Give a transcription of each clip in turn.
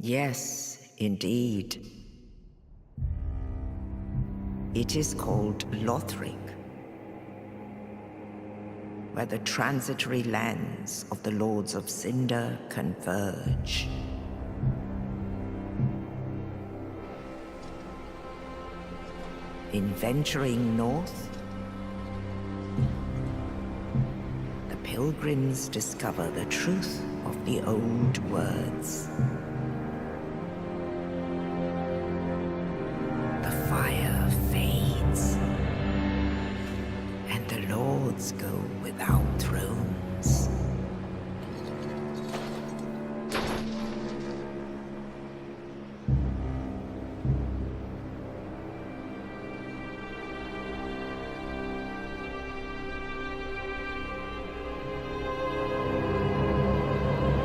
Yes, indeed. It is called Lothric, where the transitory lands of the Lords of Cinder converge. In venturing north, the pilgrims discover the truth of the old words. The fire fades, and the lords go without thrones.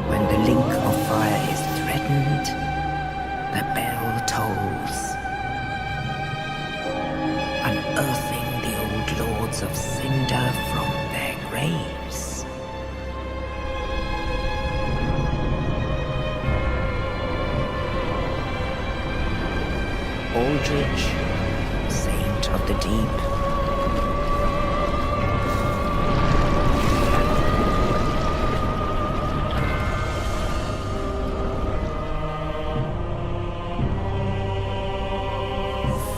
When the link of fire is threatened, the bell tolls, unearthing the old lords of Cinder from their graves. Aldrich, saint of the deep,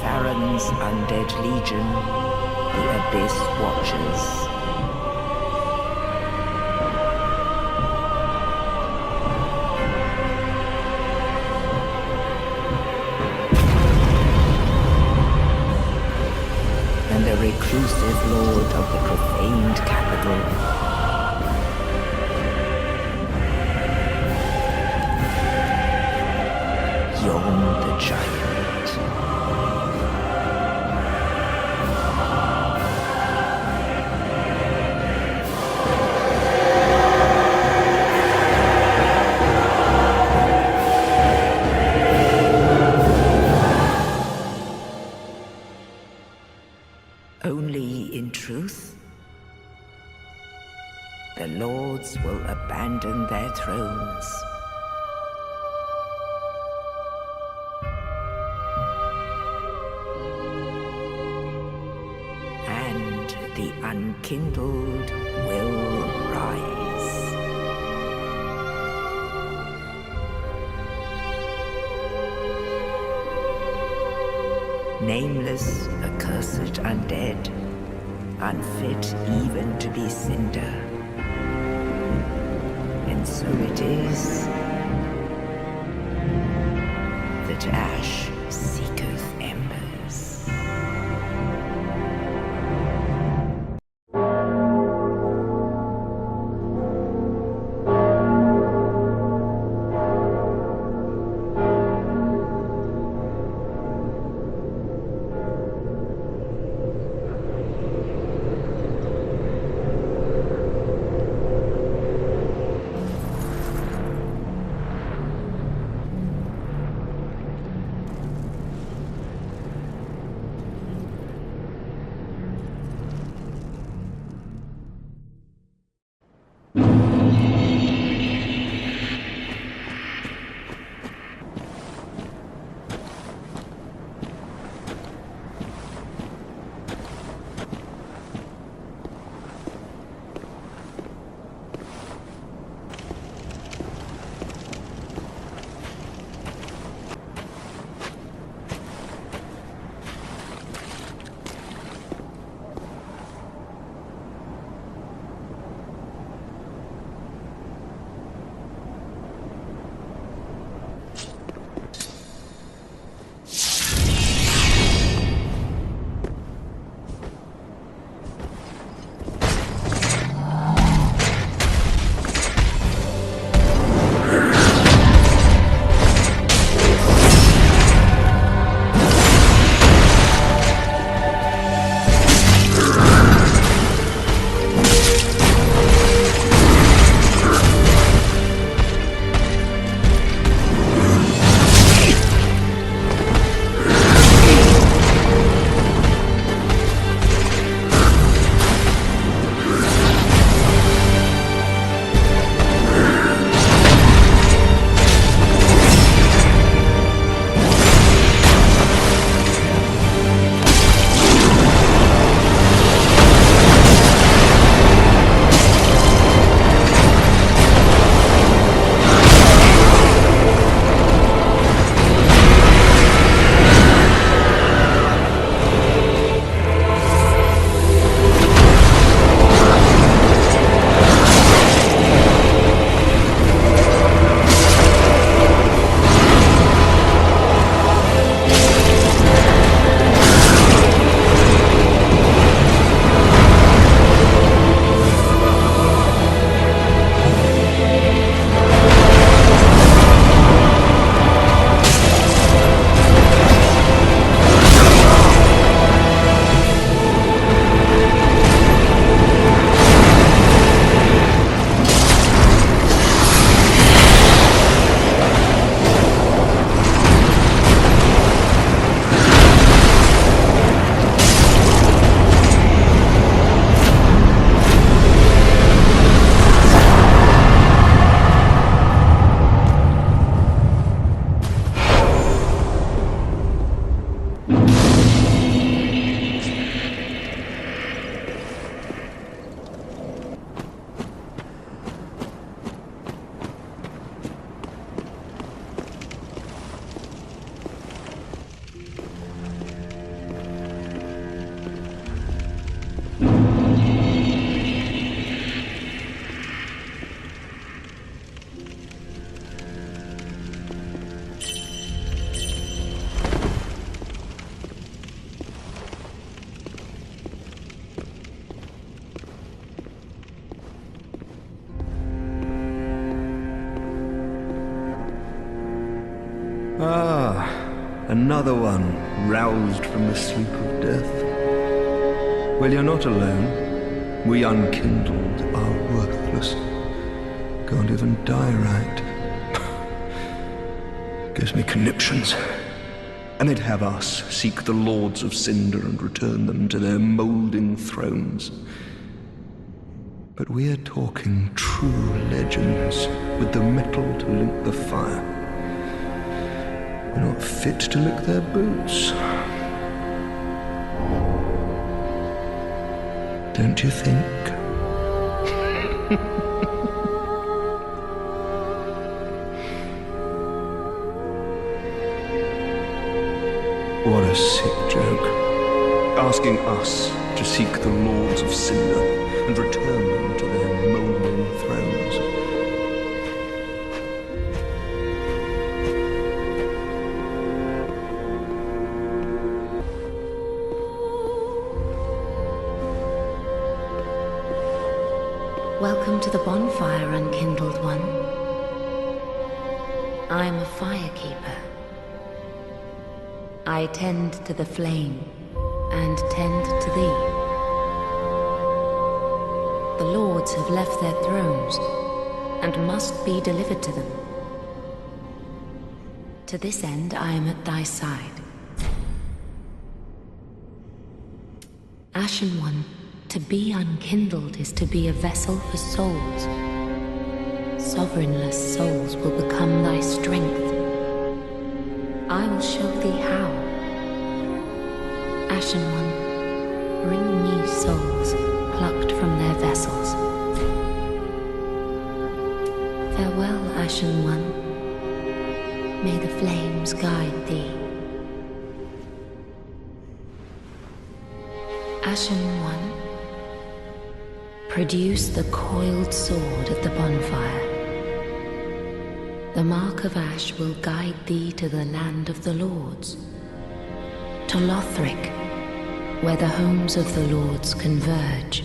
Farron's undead legion, the Abyss Watchers. And the reclusive lord of the profaned capital. Yon the Giant. Only in truth, the lords will abandon their thrones. And the unkindled will rise. Nameless, accursed undead, unfit even to be cinder. And so it is that ash seeketh embers. Another one roused from the sleep of death. Well, you're not alone. We unkindled are worthless. Can't even die right. Gives me conniptions. And they'd have us seek the lords of Cinder and return them to their moulding thrones. But we're talking true legends with the metal to link the fire. We're not fit to lick their boots. Don't you think? What a sick joke. Asking us to seek the lords of Cinder and return them to their moulding thrones. Welcome to the bonfire, unkindled one. I am a firekeeper. I tend to the flame and tend to thee. The lords have left their thrones and must be delivered to them. To this end, I am at thy side. Ashen One, to be unkindled is to be a vessel for souls. Sovereignless souls will become thy strength. I will show thee how. Ashen One, bring me souls plucked from their vessels. Farewell, Ashen One. May the flames guide thee. Ashen One, produce the coiled sword of the bonfire. The mark of ash will guide thee to the land of the lords, to Lothric, where the homes of the lords converge.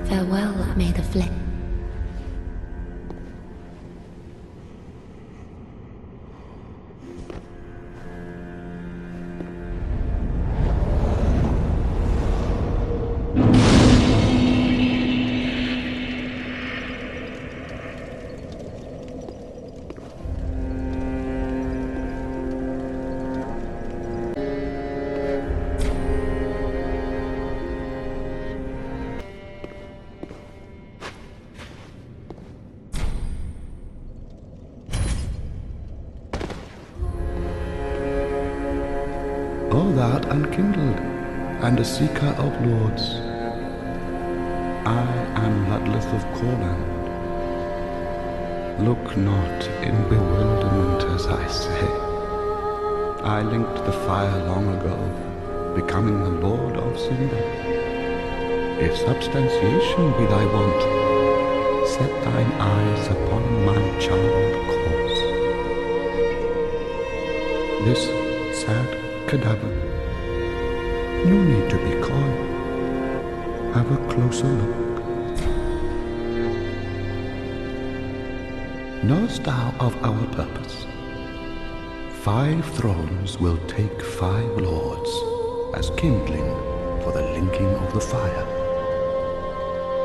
Farewell, may the flame. O thou art unkindled, and a seeker of lords. I am Ludleth of Corland. Look not in bewilderment as I say. I linked the fire long ago, becoming the Lord of Cinder. If substantiation be thy want, set thine eyes upon my charmed course. This sad cadaver, no need to be coy. Have a closer look. Knowest thou of our purpose? 5 thrones will take 5 lords as kindling for the linking of the fire.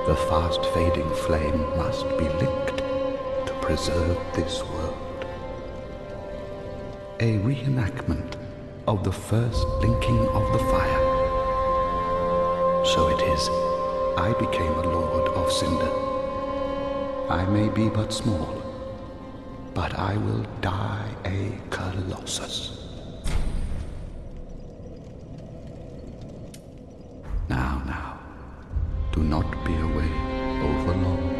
The fast-fading flame must be linked to preserve this world. A reenactment of the first linking of the fire. So it is, I became a lord of Cinder. I may be but small, but I will die a colossus. Now, do not be away over long.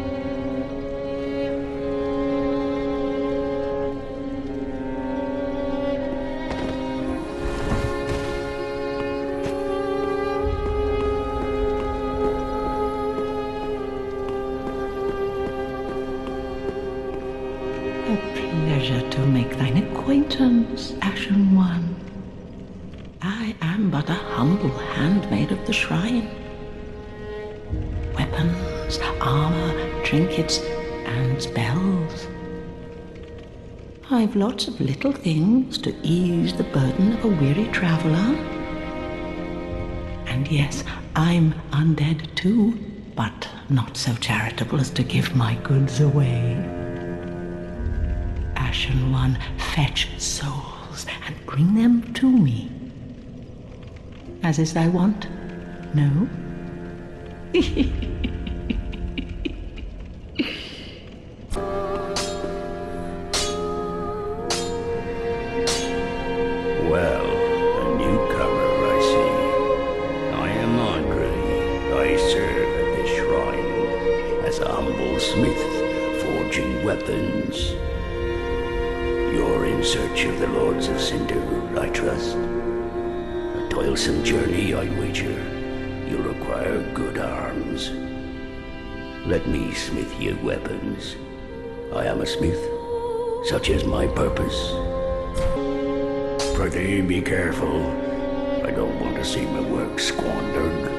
A pleasure to make thine acquaintance, Ashen One. I am but a humble handmaid of the shrine. Weapons, armor, trinkets, and spells. I've lots of little things to ease the burden of a weary traveler. And yes, I'm undead too, but not so charitable as to give my goods away. Ashen One, fetch souls and bring them to me. As is thy wont, no? Well, a newcomer, I see. I am Andre. I serve at this shrine as a humble smith, forging weapons. You're in search of the Lords of Cinder, I trust. A toilsome journey, I wager. You'll require good arms. Let me smith you weapons. I am a smith, such is my purpose. Prithee, be careful. I don't want to see my work squandered.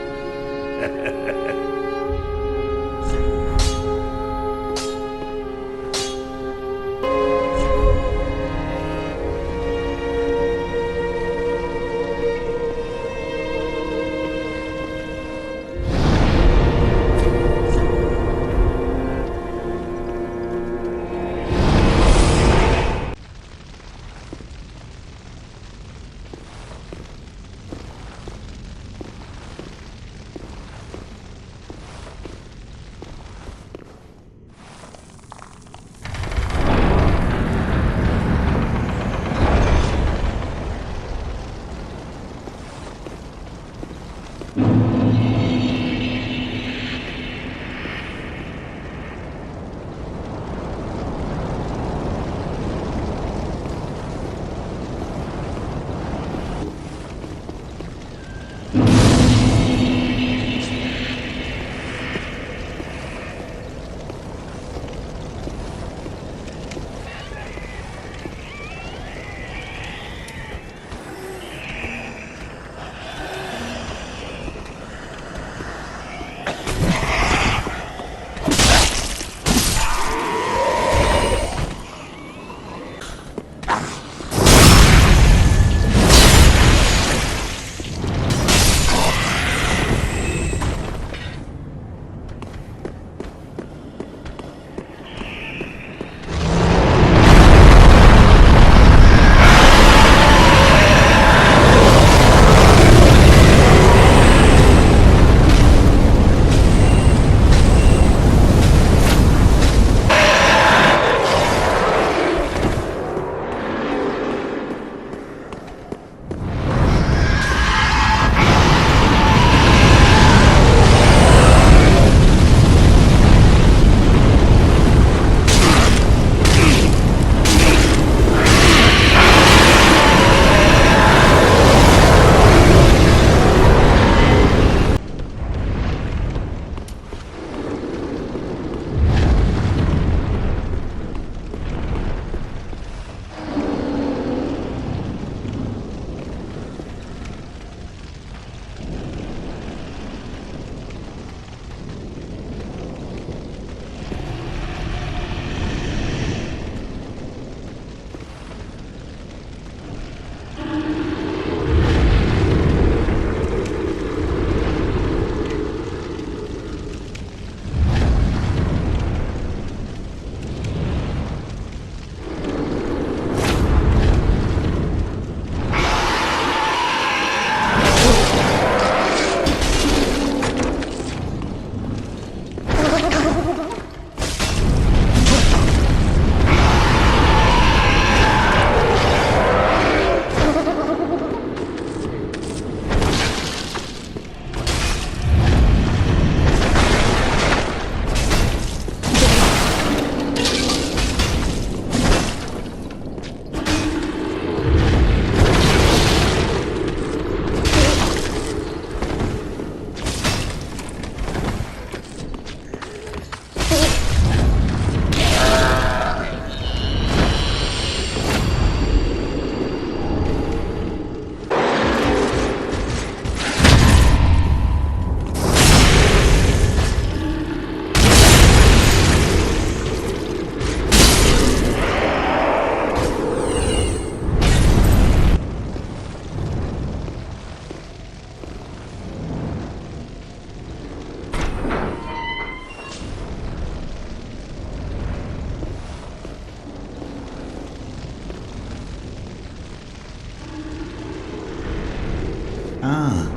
Ah.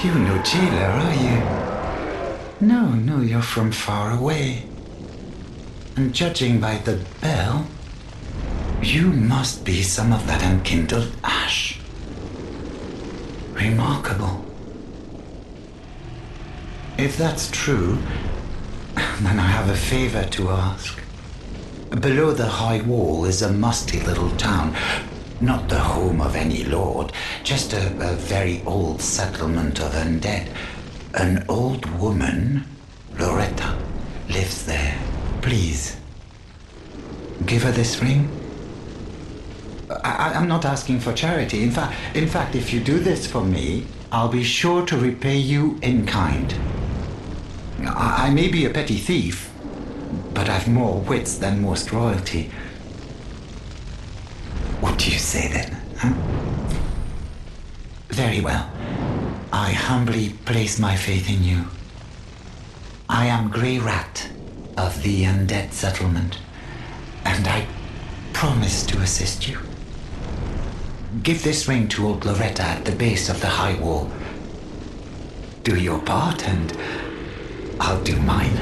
You're no jailer, are you? No, you're from far away. And judging by the bell, you must be some of that unkindled ash. Remarkable. If that's true, then I have a favor to ask. Below the high wall is a musty little town. Not the home of any lord, just a very old settlement of undead. An old woman, Loretta, lives there. Please, give her this ring. I'm not asking for charity. In fact, if you do this for me, I'll be sure to repay you in kind. I may be a petty thief, but I've more wits than most royalty. What do you say then, huh? Very well. I humbly place my faith in you. I am Grey Rat of the Undead Settlement, and I promise to assist you. Give this ring to old Loretta at the base of the high wall. Do your part, and I'll do mine.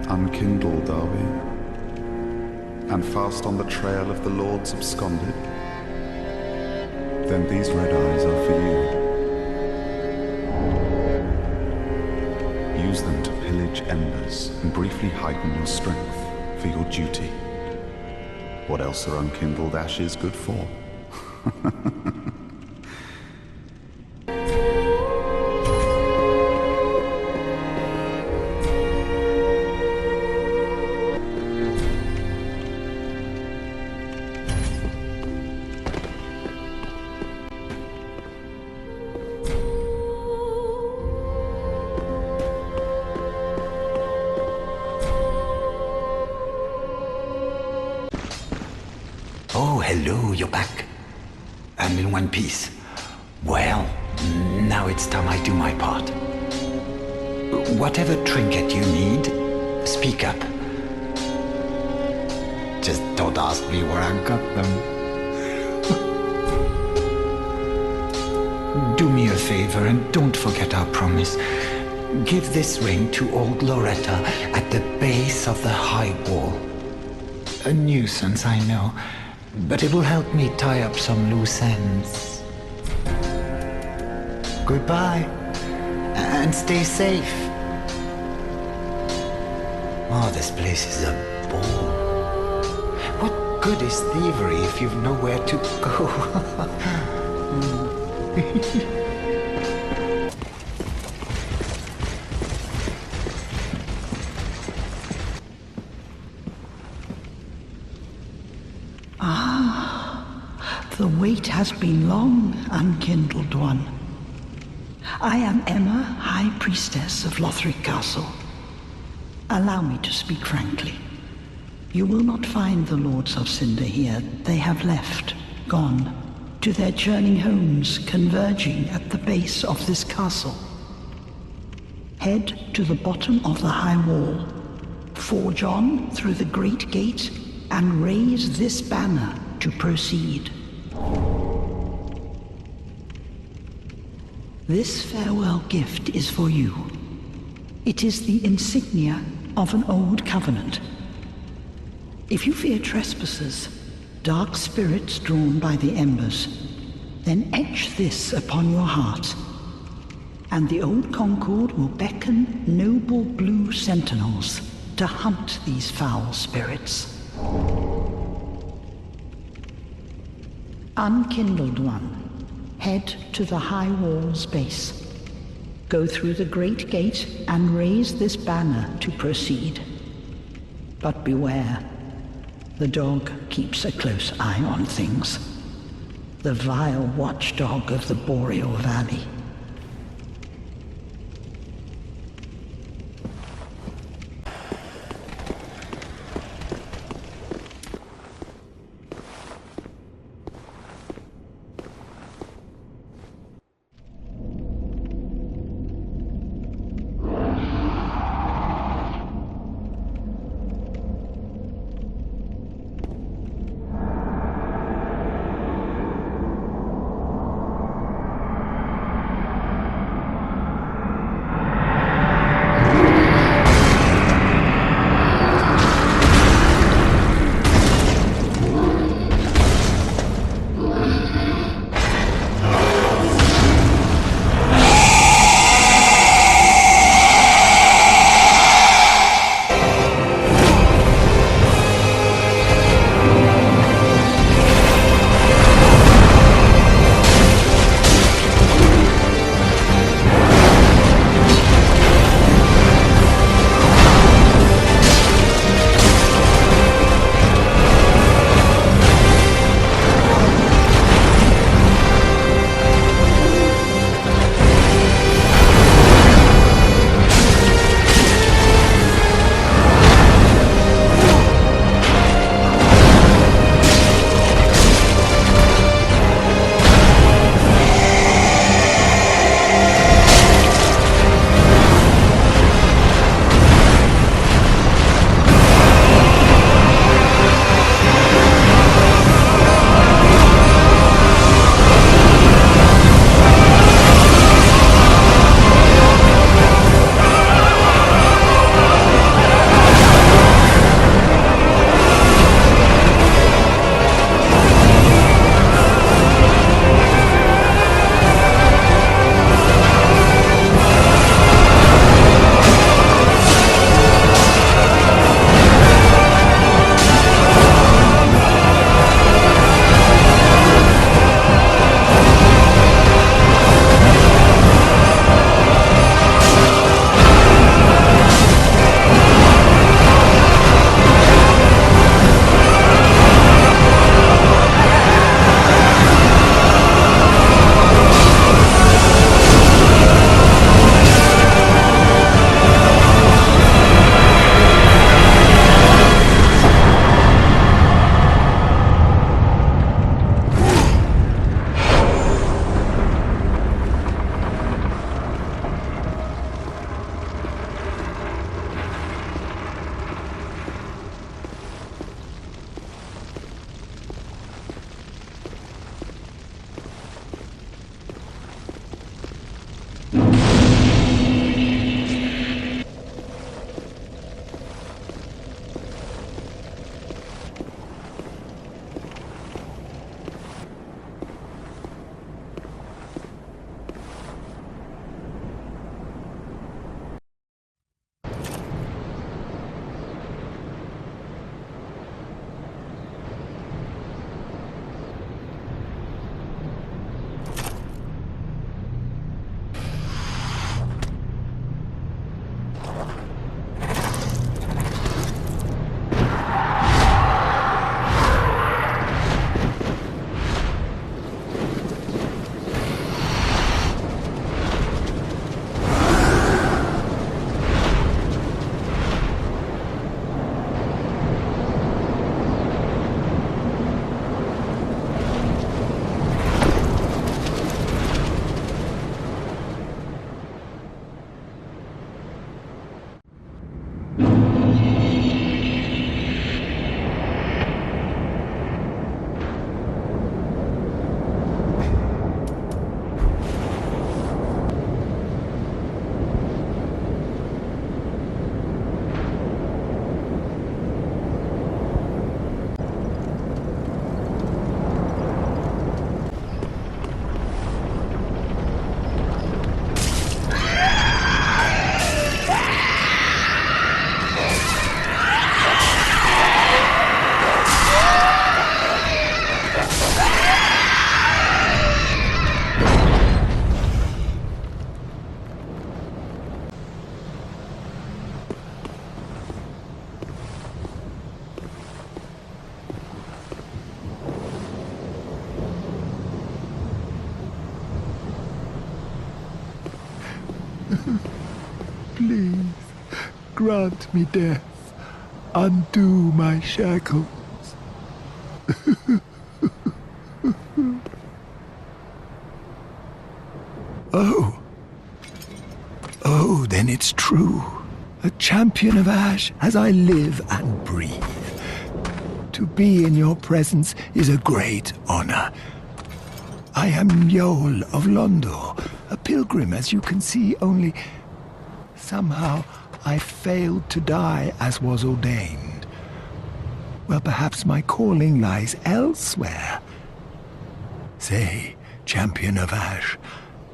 Unkindled, are we? And fast on the trail of the Lords absconded? Then these red eyes are for you. Use them to pillage embers and briefly heighten your strength for your duty. What else are unkindled ashes good for? Oh, hello, you're back. And in one piece. Well, now it's time I do my part. Whatever trinket you need, speak up. Just don't ask me where I got them. Do me a favor and don't forget our promise. Give this ring to old Loretta at the base of the high wall. A nuisance, I know, but it will help me tie up some loose ends. Goodbye, and stay safe. Oh, this place is a bore. What good is thievery if you've nowhere to go? The wait has been long, Unkindled One. I am Emma, High Priestess of Lothric Castle. Allow me to speak frankly. You will not find the Lords of Cinder here. They have left, gone, to their churning homes converging at the base of this castle. Head to the bottom of the high wall, forge on through the great gate, and raise this banner to proceed. This farewell gift is for you. It is the insignia of an old covenant. If you fear trespassers, dark spirits drawn by the embers, then etch this upon your heart, and the old Concord will beckon noble blue sentinels to hunt these foul spirits. Unkindled One, head to the high wall's base. Go through the great gate and raise this banner to proceed. But beware, the dog keeps a close eye on things. The vile watchdog of the Boreal Valley. grant me death. Undo my shackles. Oh, then it's true. A champion of Ash as I live and breathe. To be in your presence is a great honor. I am Yol of Londor, a pilgrim, as you can see, only somehow I failed to die as was ordained. Well, perhaps my calling lies elsewhere. Say, champion of Ash,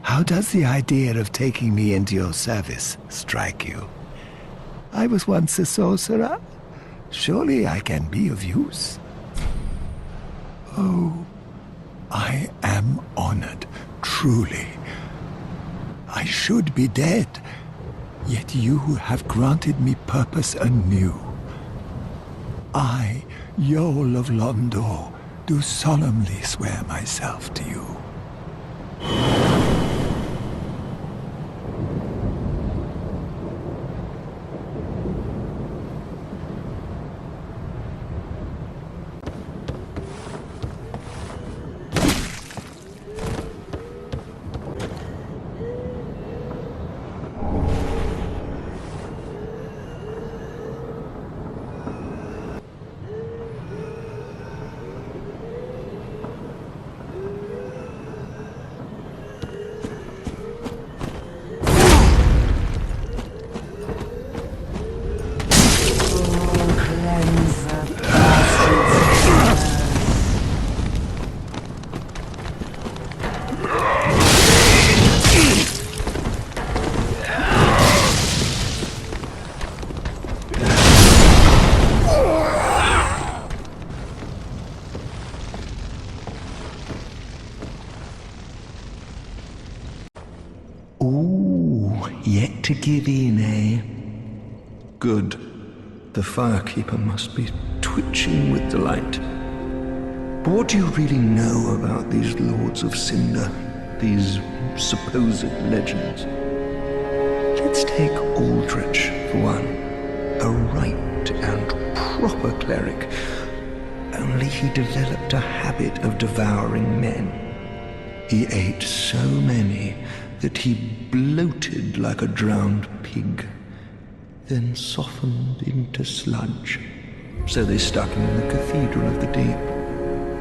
how does the idea of taking me into your service strike you? I was once a sorcerer. Surely I can be of use. Oh, I am honored, truly. I should be dead, yet you have granted me purpose anew. I, Yol of Londor, do solemnly swear myself to you. Yet to give in, eh? Good. The firekeeper must be twitching with delight. But what do you really know about these Lords of Cinder? These supposed legends? Let's take Aldrich, for one. A right and proper cleric. Only he developed a habit of devouring men. He ate so many that he bloated like a drowned pig, then softened into sludge. So they stuck him in the Cathedral of the Deep,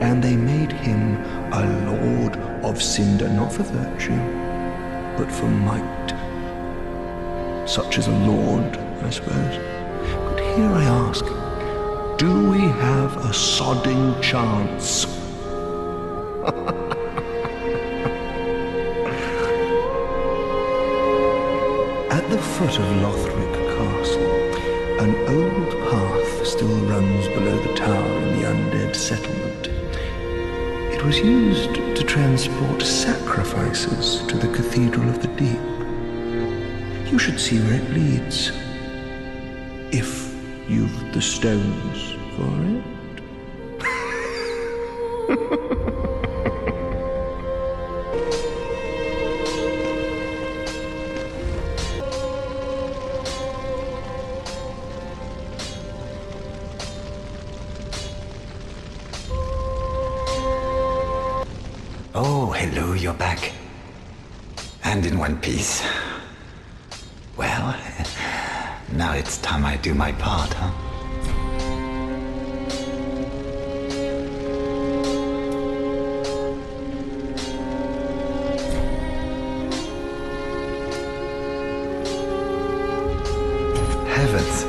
and they made him a Lord of Cinder, not for virtue, but for might. Such as a lord, I suppose. But here I ask, do we have a sodding chance? At the foot of Lothric Castle, an old path still runs below the tower in the undead settlement. It was used to transport sacrifices to the Cathedral of the Deep. You should see where it leads, if you've the stones for it. Oh, hello, you're back. And in one piece. Well, now it's time I do my part, huh? Heavens,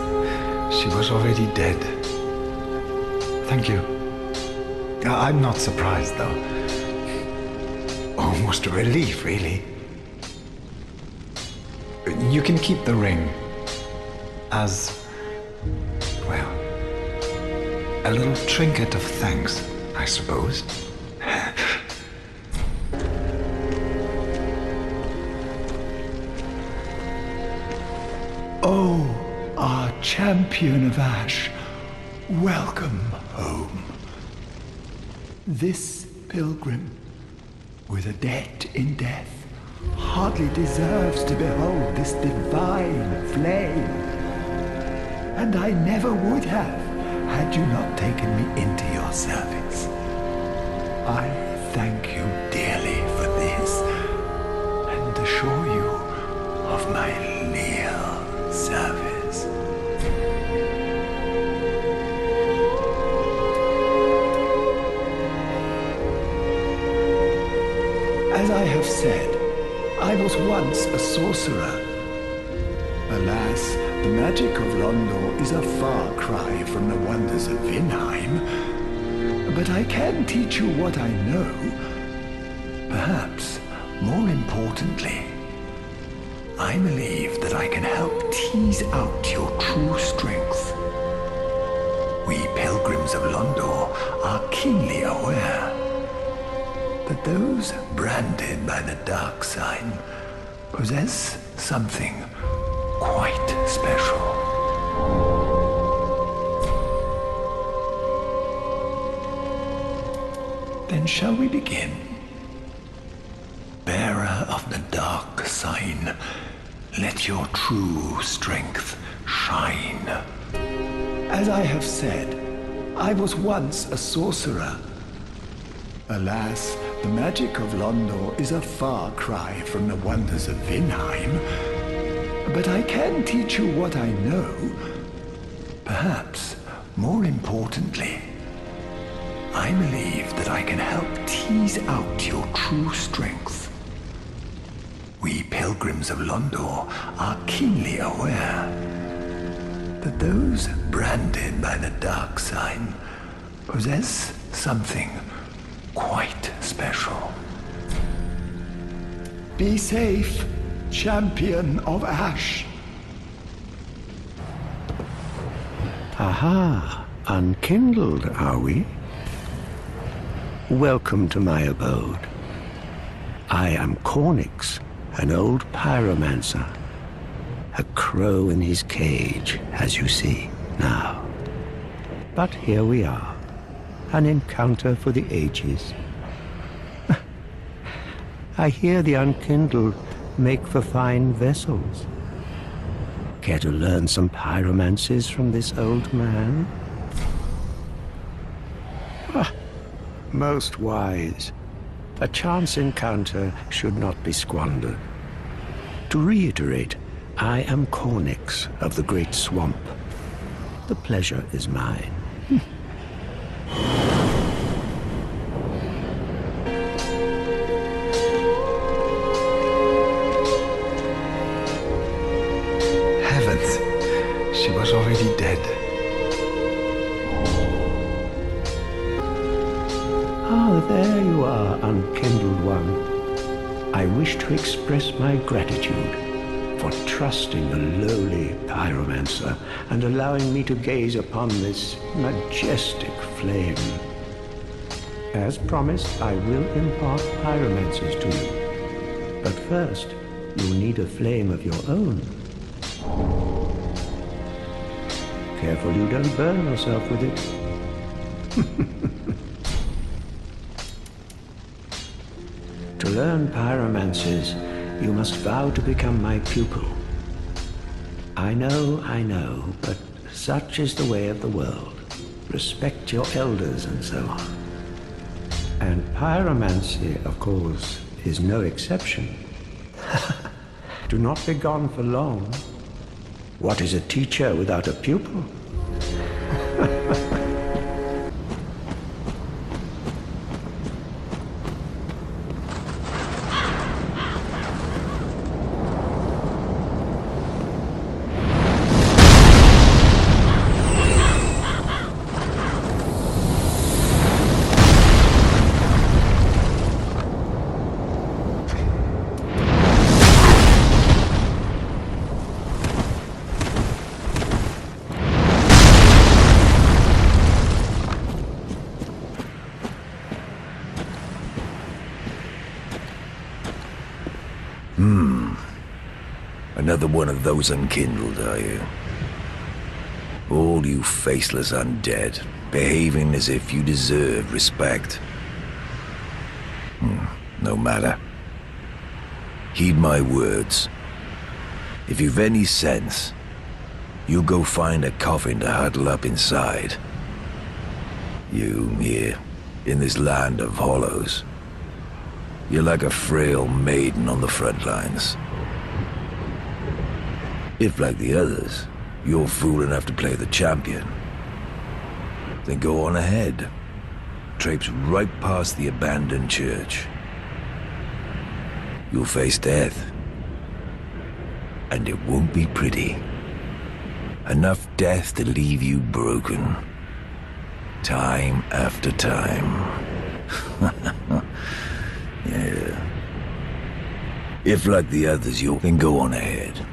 she was already dead. Thank you. I'm not surprised, though. Almost a relief, really. You can keep the ring as, well, a little trinket of thanks, I suppose. Oh, our champion of Ash, welcome home. This pilgrim, with a debt in death, hardly deserves to behold this divine flame. and I never would have had you not taken me into your service. I thank you dearly for this, and assure you of my leal service. As I have said, I was once a sorcerer. Alas, the magic of Londor is a far cry from the wonders of Vinheim. But I can teach you what I know. Perhaps, more importantly, I believe that I can help tease out your true strength. We pilgrims of Londor are keenly aware that those branded by the dark sign possess something quite special. Then shall we begin? Bearer of the dark sign, let your true strength shine. As I have said, I was once a sorcerer. Alas, the magic of Londor is a far cry from the wonders of Vinheim. But I can teach you what I know. Perhaps, more importantly, I believe that I can help tease out your true strength. We pilgrims of Londor are keenly aware that those branded by the dark sign possess something quite special. Be safe, champion of Ash. Aha, unkindled, are we? Welcome to my abode. I am Cornix, an old pyromancer. A crow in his cage, as you see now. But here we are. An encounter for the ages. I hear the unkindled make for fine vessels. Care to learn some pyromancies from this old man? Most wise. A chance encounter should not be squandered. To reiterate, I am Cornix of the Great Swamp. The pleasure is mine. Heavens, she was already dead. Ah, there you are, unkindled one. I wish to express my gratitude for trusting the lowly pyromancer and allowing me to gaze upon this majestic flame. As promised, I will impart pyromancers to you. But first, you'll need a flame of your own. Careful you don't burn yourself with it. To learn pyromancies, you must vow to become my pupil. I know, but such is the way of the world. Respect your elders and so on. And pyromancy, of course, is no exception. Do not be gone for long. What is a teacher without a pupil? Another one of those unkindled, are you? All you faceless undead, behaving as if you deserve respect. No matter. Heed my words. If you've any sense, You go find a coffin to huddle up inside. You, here, in this land of hollows. You're like a frail maiden on the front lines. If, like the others, you're fool enough to play the champion, then go on ahead. Traipse right past the abandoned church. You'll face death. And it won't be pretty. Enough death to leave you broken. Time after time. Yeah. If, like the others, you'll then go on ahead.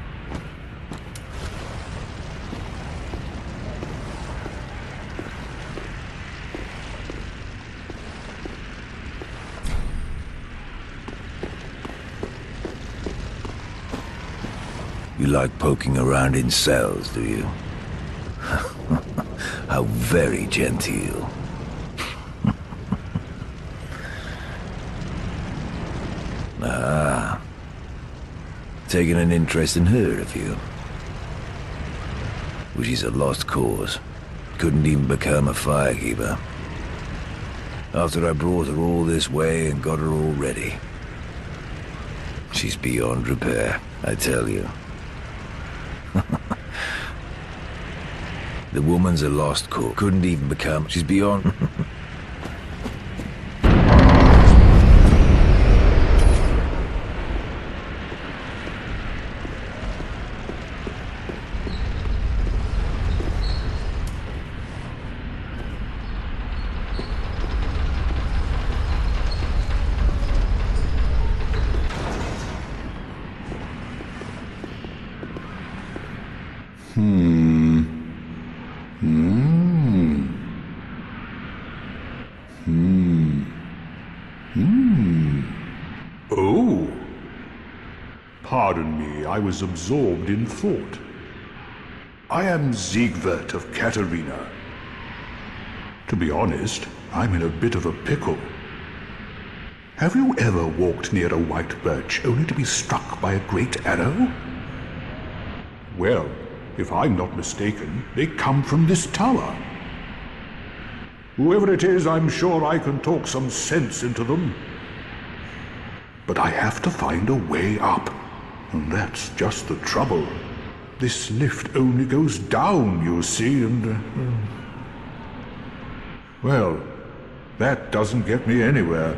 You like poking around in cells, do you? How very genteel. Ah. Taking an interest in her, have you? Well, she's a lost cause. Couldn't even become a firekeeper. After I brought her all this way and got her all ready. She's beyond repair, I tell you. The woman's a lost cause. Couldn't even become. She's beyond. Oh. Pardon me, I was absorbed in thought. I am Siegwart of Katarina. To be honest, I'm in a bit of a pickle. Have you ever walked near a white birch only to be struck by a great arrow? Well, if I'm not mistaken, they come from this tower. Whoever it is, I'm sure I can talk some sense into them. But I have to find a way up, and that's just the trouble. This lift only goes down, you see, and... well, that doesn't get me anywhere.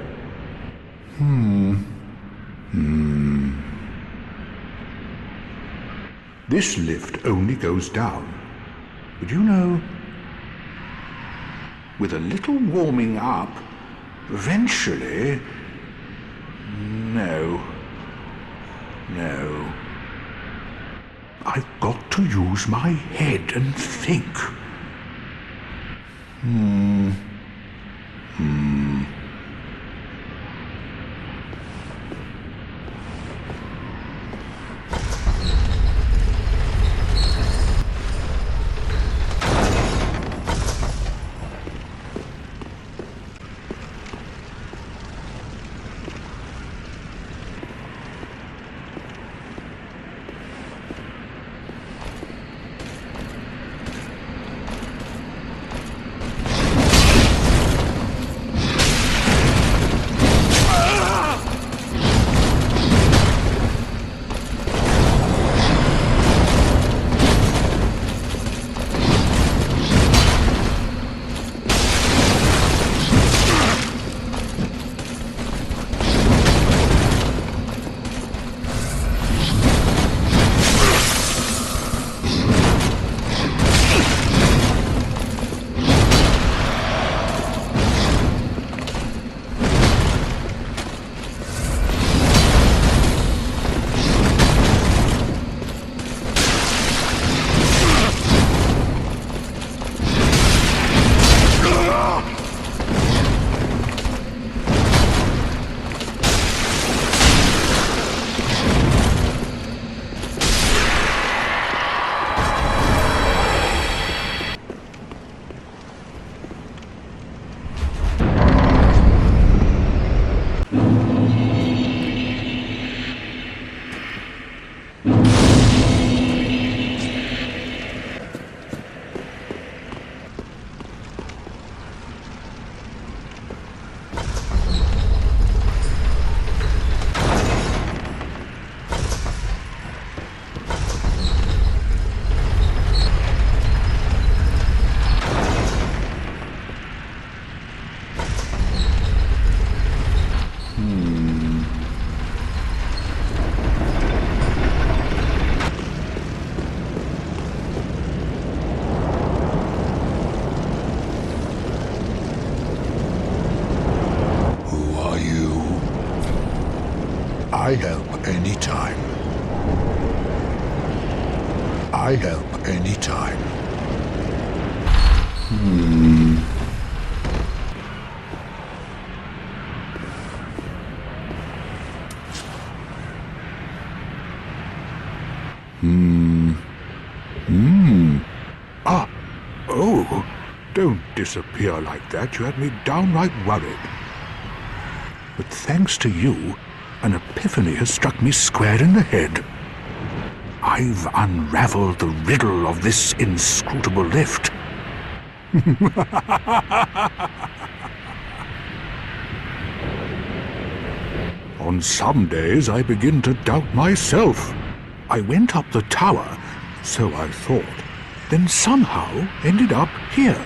This lift only goes down. But you know, with a little warming up, eventually... No. I've got to use my head and think. I help anytime. I help anytime. Oh, don't disappear like that. You had me downright worried. But thanks to you, an epiphany has struck me square in the head. I've unraveled the riddle of this inscrutable lift. On some days I begin to doubt myself. I went up the tower, so I thought, then somehow ended up here.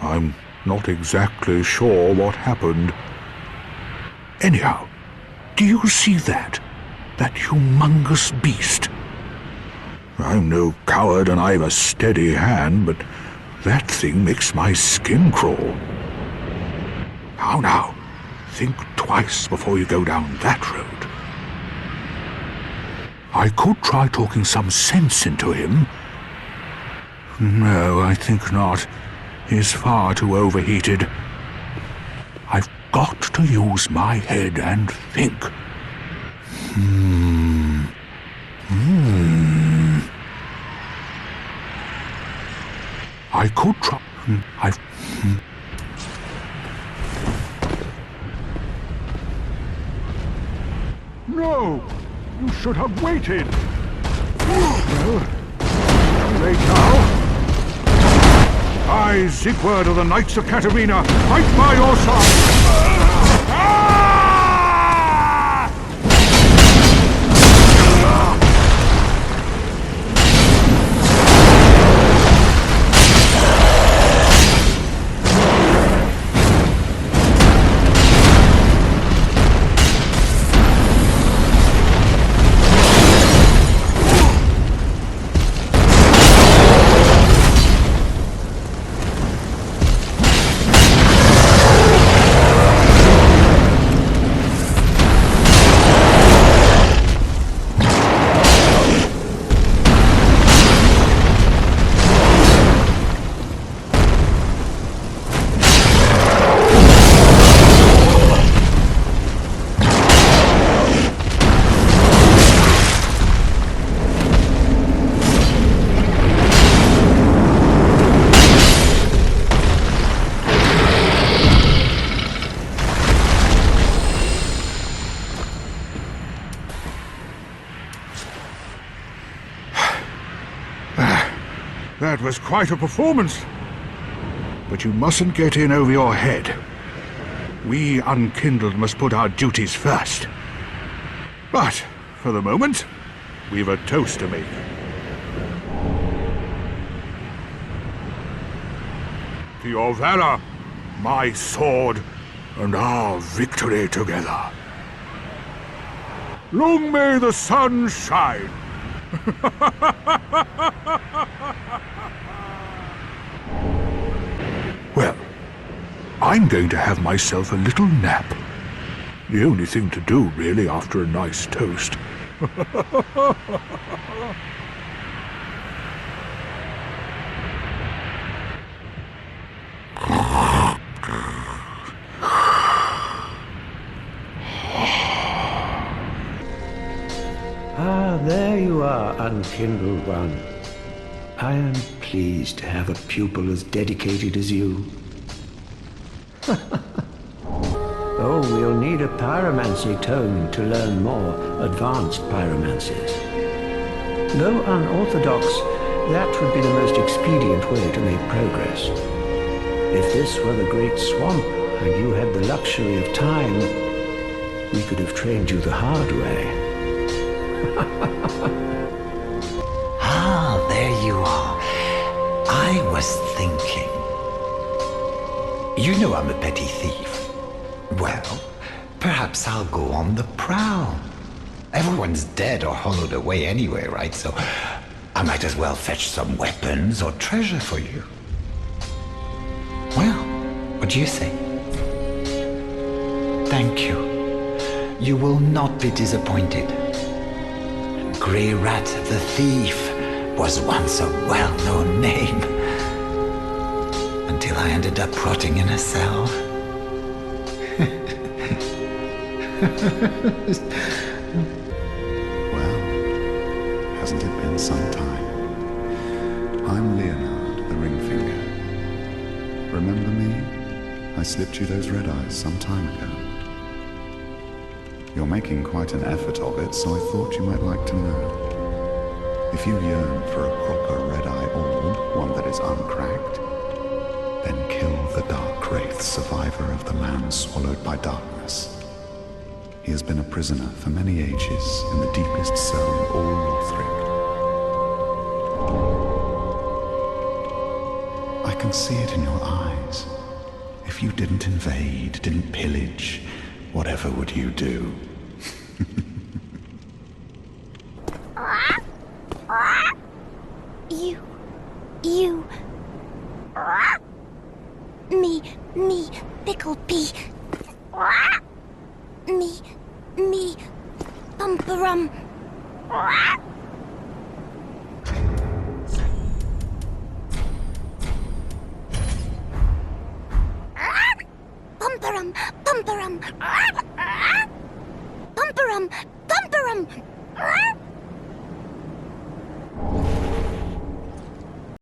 I'm not exactly sure what happened. Anyhow, do you see that? That humongous beast? I'm no coward and I've a steady hand, but that thing makes my skin crawl. How now? Think twice before you go down that road. I could try talking some sense into him. No, I think not. He's far too overheated. I've got to use my head and think. I could try. No! You should have waited! Well, too late now. I, Siegward of the Knights of Katarina, fight by your side! That was quite a performance. But you mustn't get in over your head. We unkindled must put our duties first. But, for the moment, we've a toast to make. To your valor, my sword, and our victory together. Long may the sun shine! Well, I'm going to have myself a little nap. The only thing to do, really, after a nice toast. Ah, there you are, unkindled one. I am pleased to have a pupil as dedicated as you. Oh, we'll need a pyromancy tome to learn more advanced pyromancies. Though unorthodox, that would be the most expedient way to make progress. If this were the Great Swamp, and you had the luxury of time, we could have trained you the hard way. Ah, there you are. I was thinking. You know I'm a petty thief. Well, perhaps I'll go on the prowl. Everyone's dead or hollowed away anyway, right? So I might as well fetch some weapons or treasure for you. Well, what do you say? Thank you. You will not be disappointed. Grey Rat the Thief was once a well-known name. Until I ended up rotting in a cell. Well, hasn't it been some time? I'm Leonard, the Ringfinger. Remember me? I slipped you those red eyes some time ago. You're making quite an effort of it, so I thought you might like to know. If you yearn for a proper red-eye orb, one that is uncracked, then kill the Dark Wraith, survivor of the land swallowed by darkness. He has been a prisoner for many ages in the deepest cell in all Lothric. I can see it in your eyes. If you didn't invade, didn't pillage, whatever would you do? Me, pickled pea. Me, bumperum. Bumperum. Bumperum.